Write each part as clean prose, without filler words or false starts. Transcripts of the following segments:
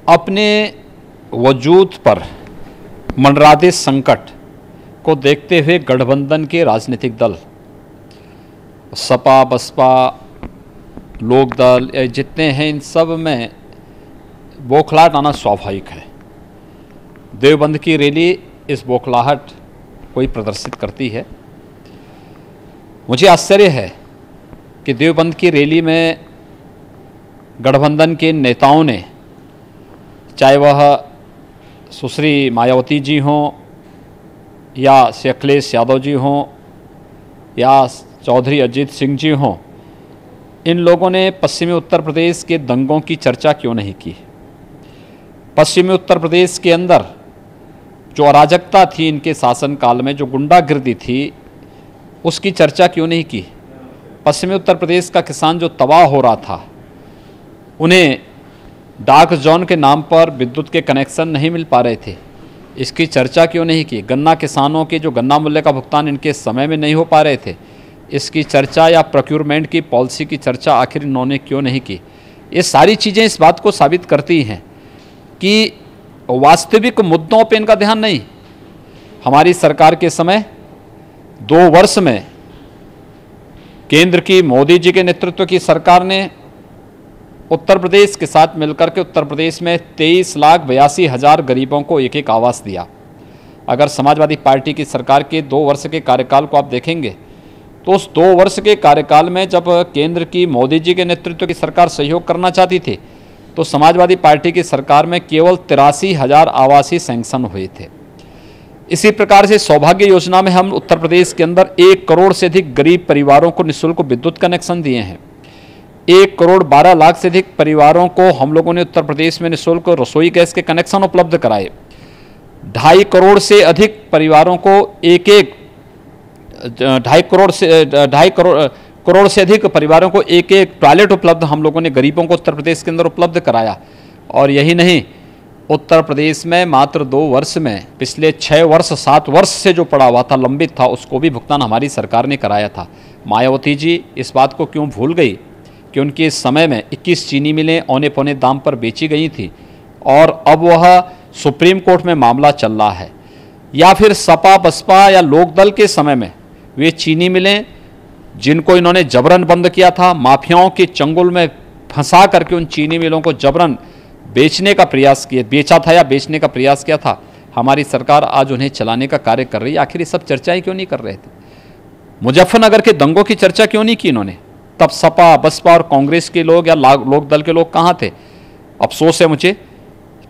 अपने वजूद पर मंडराते संकट को देखते हुए गठबंधन के राजनीतिक दल सपा, बसपा, लोकदल जितने हैं, इन सब में बौखलाहट आना स्वाभाविक है। देवबंद की रैली इस बौखलाहट को ही प्रदर्शित करती है। मुझे आश्चर्य है कि देवबंद की रैली में गठबंधन के नेताओं ने, चाहे वह सुश्री मायावती जी हों या श्री अखिलेश यादव जी हों या चौधरी अजीत सिंह जी हों, इन लोगों ने पश्चिमी उत्तर प्रदेश के दंगों की चर्चा क्यों नहीं की? पश्चिमी उत्तर प्रदेश के अंदर जो अराजकता थी इनके शासनकाल में, जो गुंडागिर्दी थी, उसकी चर्चा क्यों नहीं की? पश्चिमी उत्तर प्रदेश का किसान जो तबाह हो रहा था, उन्हें डाक जोन के नाम पर विद्युत के कनेक्शन नहीं मिल पा रहे थे, इसकी चर्चा क्यों नहीं की? गन्ना किसानों के जो गन्ना मूल्य का भुगतान इनके समय में नहीं हो पा रहे थे, इसकी चर्चा या प्रोक्योरमेंट की पॉलिसी की चर्चा आखिर इन्होंने क्यों नहीं की? ये सारी चीज़ें इस बात को साबित करती हैं कि वास्तविक मुद्दों पे इनका ध्यान नहीं। हमारी सरकार के समय 2 वर्ष में केंद्र की मोदी जी के नेतृत्व की सरकार ने उत्तर प्रदेश के साथ मिलकर के उत्तर प्रदेश में 23,82,000 गरीबों को एक आवास दिया। अगर समाजवादी पार्टी की सरकार के 2 वर्ष के कार्यकाल को आप देखेंगे तो उस 2 वर्ष के कार्यकाल में जब केंद्र की मोदी जी के नेतृत्व की सरकार सहयोग करना चाहती थी तो समाजवादी पार्टी की सरकार में केवल 83,000 आवासीय सैंक्शन हुए थे। इसी प्रकार से सौभाग्य योजना में हम उत्तर प्रदेश के अंदर 1 करोड़ से अधिक गरीब परिवारों को निःशुल्क विद्युत कनेक्शन दिए हैं। 1 करोड़ 12 लाख से अधिक परिवारों को हम लोगों ने उत्तर प्रदेश में निःशुल्क रसोई गैस के कनेक्शन उपलब्ध कराए। 2.5 करोड़ से अधिक परिवारों को 2.5 करोड़ से अधिक परिवारों को एक टॉयलेट उपलब्ध हम लोगों ने गरीबों को उत्तर प्रदेश के अंदर उपलब्ध कराया। और यही नहीं, उत्तर प्रदेश में मात्र 2 वर्ष में पिछले 6 वर्ष 7 वर्ष से जो पड़ा हुआ था, लंबित था, उसको भी भुगतान हमारी सरकार ने कराया था। मायावती जी इस बात को क्यों भूल गई कि उनके समय में 21 चीनी मिलें औने पौने दाम पर बेची गई थी और अब वह सुप्रीम कोर्ट में मामला चल रहा है? या फिर सपा, बसपा या लोकदल के समय में वे चीनी मिलें जिनको इन्होंने जबरन बंद किया था, माफियाओं के चंगुल में फंसा करके उन चीनी मिलों को जबरन बेचने का प्रयास किया, बेचा था या बेचने का प्रयास किया था, हमारी सरकार आज उन्हें चलाने का कार्य कर रही है। आखिर ये सब चर्चाएं क्यों नहीं कर रहे थे? मुजफ्फरनगर के दंगों की चर्चा क्यों नहीं की इन्होंने? तब सपा, बसपा और कांग्रेस के लोग या लोकदल के लोग कहाँ थे? अफसोस है मुझे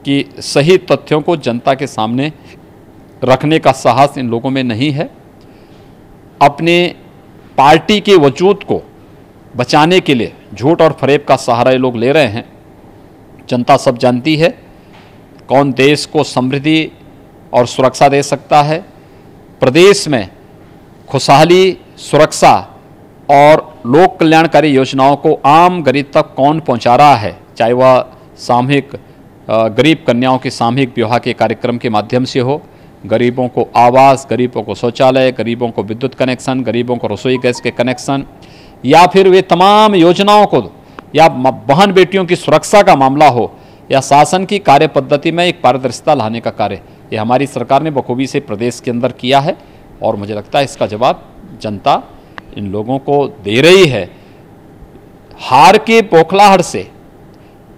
कि सही तथ्यों को जनता के सामने रखने का साहस इन लोगों में नहीं है। अपने पार्टी के वजूद को बचाने के लिए झूठ और फरेब का सहारा ये लोग ले रहे हैं। जनता सब जानती है कौन देश को समृद्धि और सुरक्षा दे सकता है। प्रदेश में खुशहाली, सुरक्षा और लोक कल्याणकारी योजनाओं को आम गरीब तक कौन पहुंचा रहा है, चाहे वह सामूहिक गरीब कन्याओं के सामूहिक विवाह के कार्यक्रम के माध्यम से हो, गरीबों को आवास, गरीबों को शौचालय, गरीबों को विद्युत कनेक्शन, गरीबों को रसोई गैस के कनेक्शन, या फिर वे तमाम योजनाओं को, या बहन बेटियों की सुरक्षा का मामला हो, या शासन की कार्य पद्धति में एक पारदर्शिता लाने का कार्य, ये हमारी सरकार ने बखूबी से प्रदेश के अंदर किया है। और मुझे लगता है इसका जवाब जनता इन लोगों को दे रही है। हार के बौखलाहट से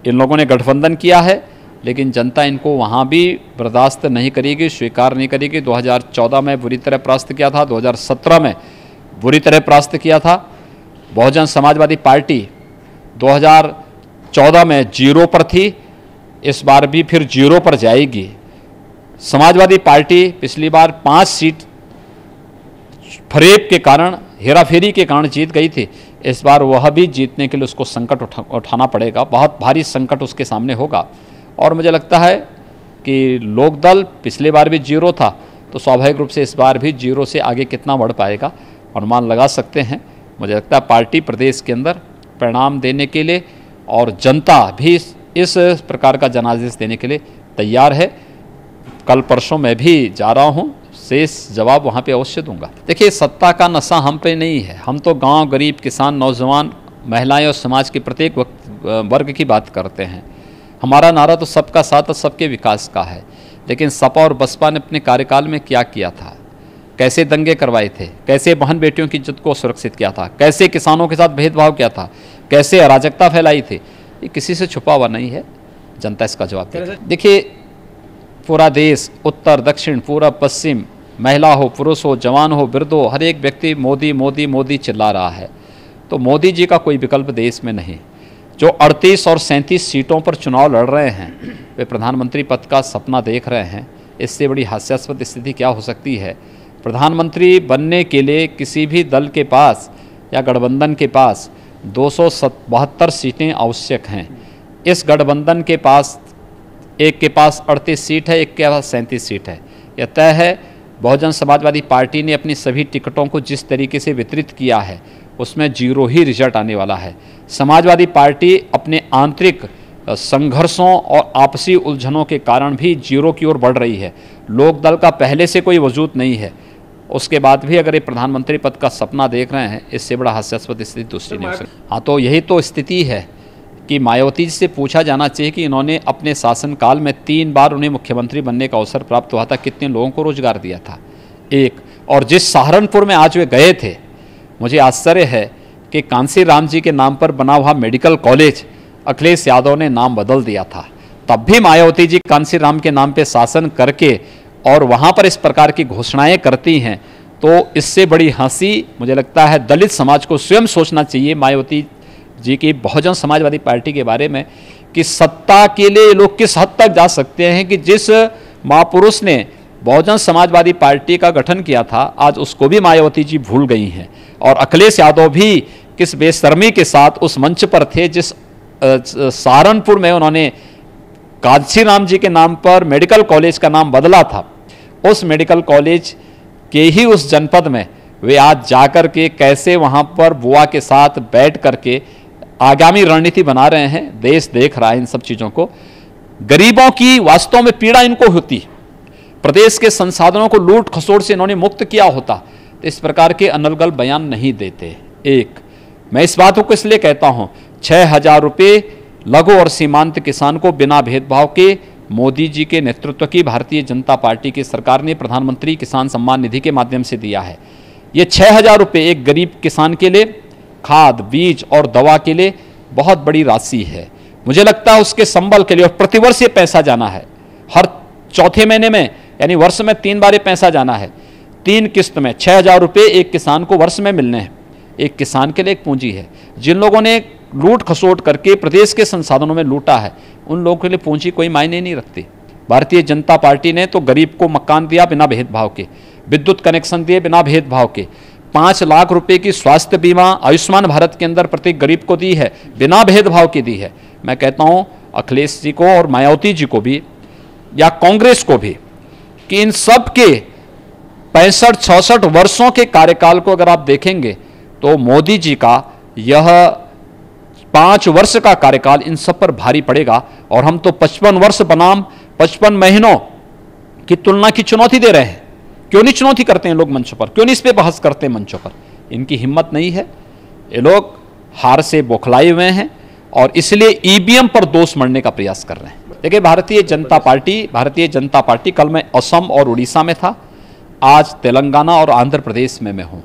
इन लोगों ने गठबंधन किया है, लेकिन जनता इनको वहाँ भी बर्दाश्त नहीं करेगी, स्वीकार नहीं करेगी। 2014 में बुरी तरह परास्त किया था, 2017 में बुरी तरह परास्त किया था। बहुजन समाजवादी पार्टी 2014 में 0 पर थी, इस बार भी फिर 0 पर जाएगी। समाजवादी पार्टी पिछली बार 5 सीट फरेब के कारण, हेराफेरी के कारण जीत गई थी। इस बार वह भी जीतने के लिए उसको संकट उठाना पड़ेगा, बहुत भारी संकट उसके सामने होगा। और मुझे लगता है कि लोकदल पिछले बार भी 0 था, तो स्वाभाविक रूप से इस बार भी 0 से आगे कितना बढ़ पाएगा अनुमान लगा सकते हैं। मुझे लगता है पार्टी प्रदेश के अंदर परिणाम देने के लिए और जनता भी इस प्रकार का जनादेश देने के लिए तैयार है। कल परसों मैं भी जा रहा हूँ, शेष जवाब वहाँ पे अवश्य दूंगा। देखिए, सत्ता का नशा हम पे नहीं है। हम तो गांव, गरीब, किसान, नौजवान, महिलाएं और समाज के प्रत्येक वर्ग की बात करते हैं। हमारा नारा तो सबका साथ और सबके विकास का है, लेकिन सपा और बसपा ने अपने कार्यकाल में क्या किया था, कैसे दंगे करवाए थे, कैसे बहन बेटियों की इज्जत को सुरक्षित किया था, कैसे किसानों के साथ भेदभाव किया था, कैसे अराजकता फैलाई थी, ये किसी से छुपा हुआ नहीं है। जनता इसका जवाब देगी। देखिए, पूरा देश, उत्तर दक्षिण पूरब पश्चिम, महिला हो पुरुष हो जवान हो वृद्ध हो, हर एक व्यक्ति मोदी मोदी मोदी चिल्ला रहा है। तो मोदी जी का कोई विकल्प देश में नहीं। जो 38 और 37 सीटों पर चुनाव लड़ रहे हैं, वे प्रधानमंत्री पद का सपना देख रहे हैं। इससे बड़ी हास्यास्पद स्थिति क्या हो सकती है। प्रधानमंत्री बनने के लिए किसी भी दल के पास या गठबंधन के पास 272 सीटें आवश्यक हैं। इस गठबंधन के पास एक के पास 38 सीट है, एक के पास 37 सीट है। यह तय है। बहुजन समाजवादी पार्टी ने अपनी सभी टिकटों को जिस तरीके से वितरित किया है, उसमें 0 ही रिजल्ट आने वाला है। समाजवादी पार्टी अपने आंतरिक संघर्षों और आपसी उलझनों के कारण भी 0 की ओर बढ़ रही है। लोक दल का पहले से कोई वजूद नहीं है, उसके बाद भी अगर ये प्रधानमंत्री पद का सपना देख रहे हैं, इससे बड़ा हास्यास्पद स्थिति दूसरी नहीं हो सकती। हाँ, तो यही तो स्थिति है कि मायावती जी से पूछा जाना चाहिए कि इन्होंने अपने शासनकाल में 3 बार उन्हें मुख्यमंत्री बनने का अवसर प्राप्त हुआ था, कितने लोगों को रोजगार दिया था। एक, और जिस सहारनपुर में आज वे गए थे, मुझे आश्चर्य है कि कांसी राम जी के नाम पर बना हुआ मेडिकल कॉलेज अखिलेश यादव ने नाम बदल दिया था। तब भी मायावती जी कांसी राम के नाम पे शासन करके और वहाँ पर इस प्रकार की घोषणाएं करती हैं, तो इससे बड़ी हंसी मुझे लगता है दलित समाज को स्वयं सोचना चाहिए मायावती जी की बहुजन समाजवादी पार्टी के बारे में, कि सत्ता के लिए लोग किस हद तक जा सकते हैं कि जिस महापुरुष ने बहुजन समाजवादी पार्टी का गठन किया था, आज उसको भी मायावती जी भूल गई हैं। और अखिलेश यादव भी किस बेशर्मी के साथ उस मंच पर थे जिस सहारनपुर में उन्होंने कांसी राम जी के नाम पर मेडिकल कॉलेज का नाम बदला था। उस मेडिकल कॉलेज के ही उस जनपद में वे आज जाकर के कैसे वहाँ पर बुआ के साथ बैठ करके आगामी रणनीति बना रहे हैं। देश देख रहा है इन सब चीज़ों को। गरीबों की वास्तव में पीड़ा इनको होती, प्रदेश के संसाधनों को लूट खसोट से इन्होंने मुक्त किया होता तो इस प्रकार के अनर्गल बयान नहीं देते। एक, मैं इस बात को इसलिए कहता हूँ, 6,000 रुपये लघु और सीमांत किसान को बिना भेदभाव के मोदी जी के नेतृत्व की भारतीय जनता पार्टी की सरकार ने प्रधानमंत्री किसान सम्मान निधि के माध्यम से दिया है। ये 6,000 रुपये एक गरीब किसान के लिए खाद, बीज और दवा के लिए बहुत बड़ी राशि है। मुझे लगता है उसके संबल के लिए, और प्रतिवर्ष ये पैसा जाना है, हर चौथे महीने में, यानी वर्ष में 3 बार ये पैसा जाना है। 3 किस्त में 6,000 रुपये एक किसान को वर्ष में मिलने हैं। एक किसान के लिए एक पूंजी है। जिन लोगों ने लूट खसोट करके प्रदेश के संसाधनों में लूटा है, उन लोगों के लिए पूंजी कोई मायने नहीं रखती। भारतीय जनता पार्टी ने तो गरीब को मकान दिया बिना भेदभाव के, विद्युत कनेक्शन दिए बिना भेदभाव के, 5 लाख रुपए की स्वास्थ्य बीमा आयुष्मान भारत के अंदर प्रत्येक गरीब को दी है, बिना भेदभाव की दी है। मैं कहता हूं अखिलेश जी को और मायावती जी को भी या कांग्रेस को भी कि इन सब के 65-66 वर्षों के कार्यकाल को अगर आप देखेंगे तो मोदी जी का यह 5 वर्ष का कार्यकाल इन सब पर भारी पड़ेगा। और हम तो 55 वर्ष बनाम 55 महीनों की तुलना की चुनौती दे रहे हैं। क्यों नहीं चुनौती करते हैं लोग मंचों पर, क्यों नहीं इस पे बहस करते हैं मंचों पर? इनकी हिम्मत नहीं है। ये लोग हार से बौखलाए हुए हैं और इसलिए ईवीएम पर दोष मढ़ने का प्रयास कर रहे हैं। देखिए, भारतीय जनता पार्टी कल मैं असम और उड़ीसा में था, आज तेलंगाना और आंध्र प्रदेश में मैं हूं।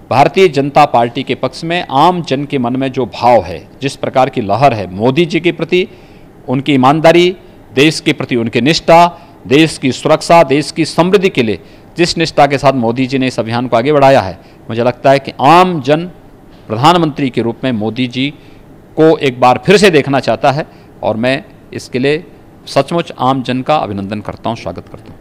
भारतीय जनता पार्टी के पक्ष में आम जन के मन में जो भाव है, जिस प्रकार की लहर है मोदी जी के प्रति, उनकी ईमानदारी, देश के प्रति उनकी निष्ठा, देश की सुरक्षा, देश की समृद्धि के लिए जिस निष्ठा के साथ मोदी जी ने इस अभियान को आगे बढ़ाया है, मुझे लगता है कि आम जन प्रधानमंत्री के रूप में मोदी जी को एक बार फिर से देखना चाहता है। और मैं इसके लिए सचमुच आम जन का अभिनंदन करता हूं, स्वागत करता हूं।